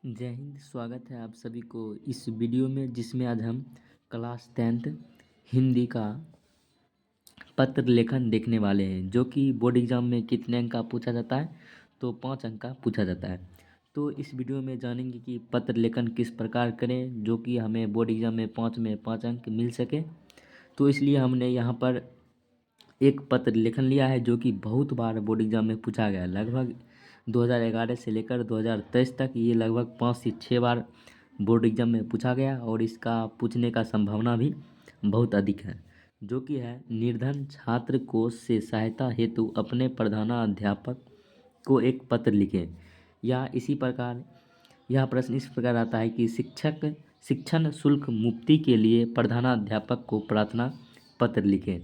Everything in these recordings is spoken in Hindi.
जय हिंद। स्वागत है आप सभी को इस वीडियो में, जिसमें आज हम क्लास 10th हिंदी का पत्र लेखन देखने वाले हैं, जो कि बोर्ड एग्जाम में कितने अंक का पूछा जाता है। तो 5 अंक का पूछा जाता है। तो इस वीडियो में जानेंगे कि पत्र लेखन किस प्रकार करें जो कि हमें बोर्ड एग्जाम में 5 अंक मिल सके। तो इसलिए हमने यहाँ पर एक पत्र लेखन लिया है जो कि बहुत बार बोर्ड एग्जाम में पूछा गया है। लगभग 2011 से लेकर 2023 तक ये लगभग 5 से 6 बार बोर्ड एग्जाम में पूछा गया, और इसका पूछने का संभावना भी बहुत अधिक है। जो कि है, निर्धन छात्र कोष से सहायता हेतु अपने प्रधानाध्यापक को एक पत्र लिखें। या इसी प्रकार यह प्रश्न इस प्रकार आता है कि शिक्षण शुल्क मुक्ति के लिए प्रधानाध्यापक को प्रार्थना पत्र लिखें।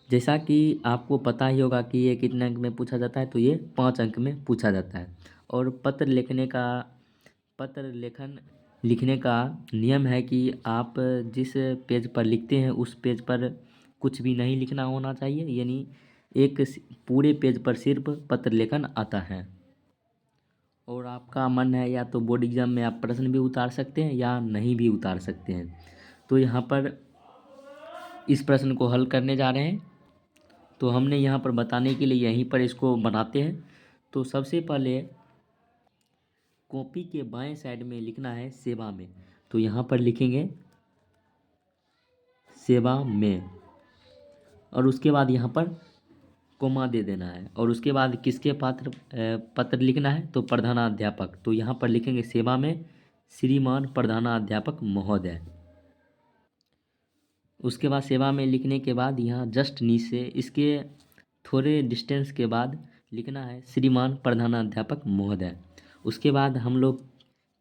जैसा कि आपको पता ही होगा कि ये कितने अंक में पूछा जाता है, तो ये 5 अंक में पूछा जाता है। और पत्र लेखन लिखने का नियम है कि आप जिस पेज पर लिखते हैं उस पेज पर कुछ भी नहीं लिखना होना चाहिए, यानी पूरे पेज पर सिर्फ पत्र लेखन आता है। और आपका मन है या तो बोर्ड एग्जाम में आप प्रश्न भी उतार सकते हैं या नहीं भी उतार सकते हैं। तो यहाँ पर इस प्रश्न को हल करने जा रहे हैं। तो हमने यहाँ पर बताने के लिए यहीं पर इसको बनाते हैं। तो सबसे पहले कॉपी के बाएं साइड में लिखना है सेवा में। तो यहाँ पर लिखेंगे सेवा में, और उसके बाद यहाँ पर कोमा दे देना है। और उसके बाद किसके पत्र लिखना है, तो प्रधानाध्यापक। तो यहाँ पर लिखेंगे सेवा में श्रीमान प्रधानाध्यापक महोदय। उसके बाद सेवा में लिखने के बाद यहाँ जस्ट नीचे इसके थोड़े डिस्टेंस के बाद लिखना है श्रीमान प्रधानाध्यापक महोदय। उसके बाद हम लोग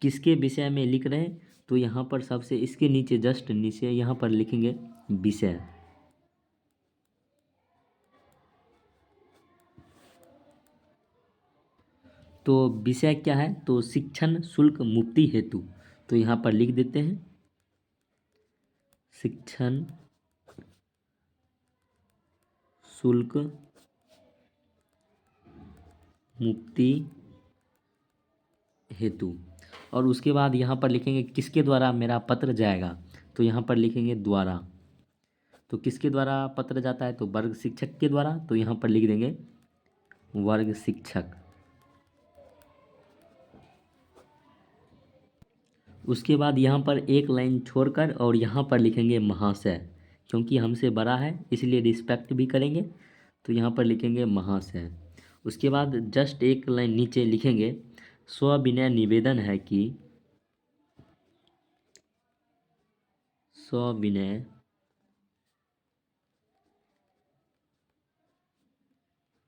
किसके विषय में लिख रहे हैं, तो यहाँ पर सबसे इसके नीचे जस्ट नीचे यहाँ पर लिखेंगे विषय। तो विषय क्या है, तो शिक्षण शुल्क मुक्ति हेतु। तो यहाँ पर लिख देते हैं शिक्षण शुल्क मुक्ति हेतु। और उसके बाद यहाँ पर लिखेंगे किसके द्वारा मेरा पत्र जाएगा। तो यहाँ पर लिखेंगे द्वारा। तो किसके द्वारा पत्र जाता है, तो वर्ग शिक्षक के द्वारा। तो यहाँ पर लिख देंगे वर्ग शिक्षक। उसके बाद यहाँ पर एक लाइन छोड़कर और यहाँ पर लिखेंगे महाशय, क्योंकि हमसे बड़ा है इसलिए रिस्पेक्ट भी करेंगे। तो यहाँ पर लिखेंगे महाशय। उसके बाद जस्ट एक लाइन नीचे लिखेंगे सविनय निवेदन है कि सविनय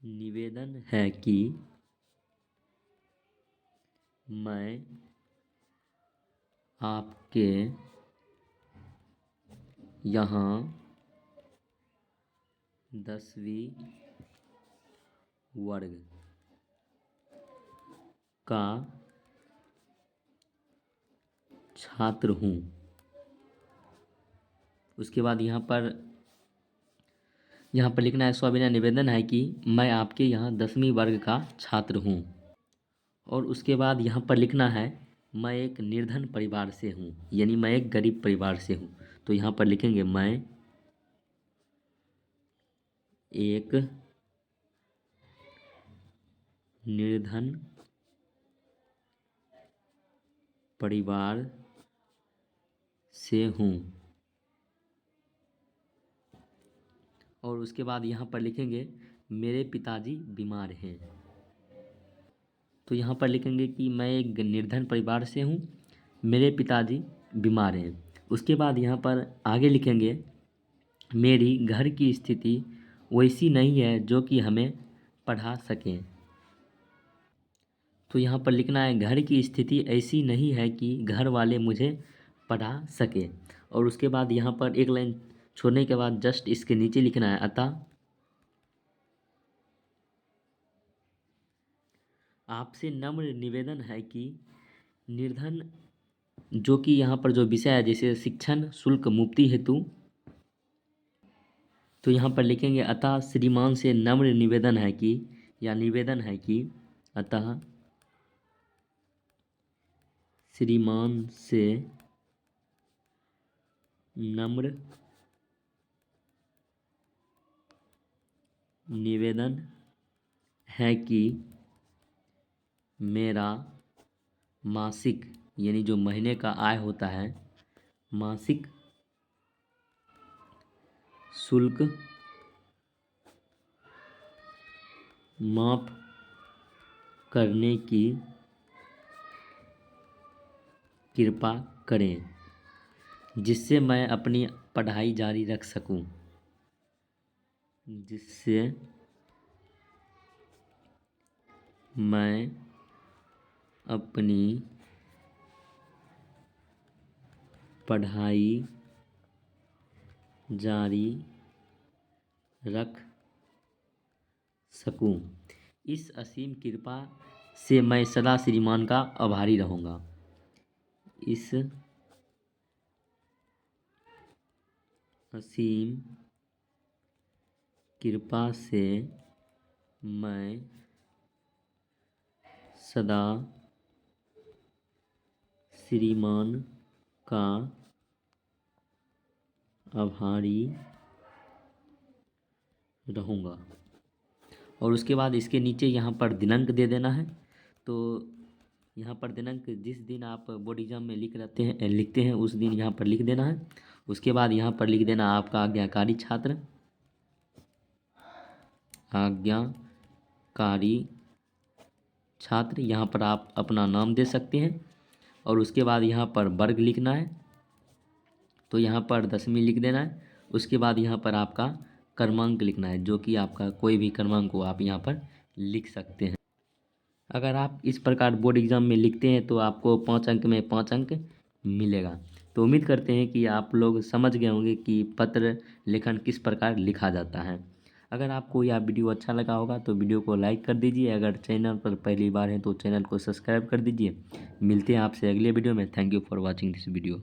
निवेदन है कि मैं आपके यहाँ 10वीं वर्ग का छात्र हूँ। उसके बाद यहाँ पर लिखना है सविनय निवेदन है कि मैं आपके यहाँ 10वीं वर्ग का छात्र हूँ। और उसके बाद यहाँ पर लिखना है मैं एक निर्धन परिवार से हूँ, यानी मैं एक गरीब परिवार से हूँ। तो यहाँ पर लिखेंगे मैं एक निर्धन परिवार से हूँ। और उसके बाद यहाँ पर लिखेंगे मेरे पिताजी बीमार हैं। तो यहाँ पर लिखेंगे कि मैं एक निर्धन परिवार से हूँ, मेरे पिताजी बीमार हैं। उसके बाद यहाँ पर आगे लिखेंगे मेरी घर की स्थिति वैसी नहीं है जो कि हमें पढ़ा सकें। तो यहाँ पर लिखना है घर की स्थिति ऐसी नहीं है कि घर वाले मुझे पढ़ा सके। और उसके बाद यहाँ पर एक लाइन छोड़ने के बाद जस्ट इसके नीचे लिखना है अतः आपसे नम्र निवेदन है कि निर्धन, जो कि यहाँ पर जो विषय है जैसे शिक्षण शुल्क मुक्ति हेतु। तो यहाँ पर लिखेंगे अतः श्रीमान से नम्र निवेदन है कि, या निवेदन है कि अतः श्रीमान से नम्र निवेदन है कि मेरा मासिक यानी जो महीने का आय होता है, मासिक शुल्क माफ करने की कृपा करें, जिससे मैं अपनी पढ़ाई जारी रख सकूं, जिससे मैं अपनी पढ़ाई जारी रख सकूं। इस असीम कृपा से मैं सदा श्रीमान का आभारी रहूँगा। इस असीम कृपा से मैं सदा श्रीमान का आभारी रहूँगा। और उसके बाद इसके नीचे यहाँ पर दिनांक दे देना है। तो यहाँ पर दिनांक जिस दिन आप बोर्ड एग्जाम में लिखते हैं उस दिन यहाँ पर लिख देना है। उसके बाद यहाँ पर लिख देना आपका आज्ञाकारी छात्र, आज्ञाकारी छात्र। यहाँ पर आप अपना नाम दे सकते हैं और उसके बाद यहाँ पर वर्ग लिखना है, तो यहाँ पर 10वीं लिख देना है। उसके बाद यहाँ पर आपका क्रमांक लिखना है, जो कि आपका कोई भी क्रमांक को आप यहाँ पर लिख सकते हैं। अगर आप इस प्रकार बोर्ड एग्ज़ाम में लिखते हैं तो आपको 5 अंक में 5 अंक मिलेगा। तो उम्मीद करते हैं कि आप लोग समझ गए होंगे कि पत्र लेखन किस प्रकार लिखा जाता है। अगर आपको यह वीडियो अच्छा लगा होगा तो वीडियो को लाइक कर दीजिए। अगर चैनल पर पहली बार है तो चैनल को सब्सक्राइब कर दीजिए। मिलते हैं आपसे अगले वीडियो में। Thank you for watching this video.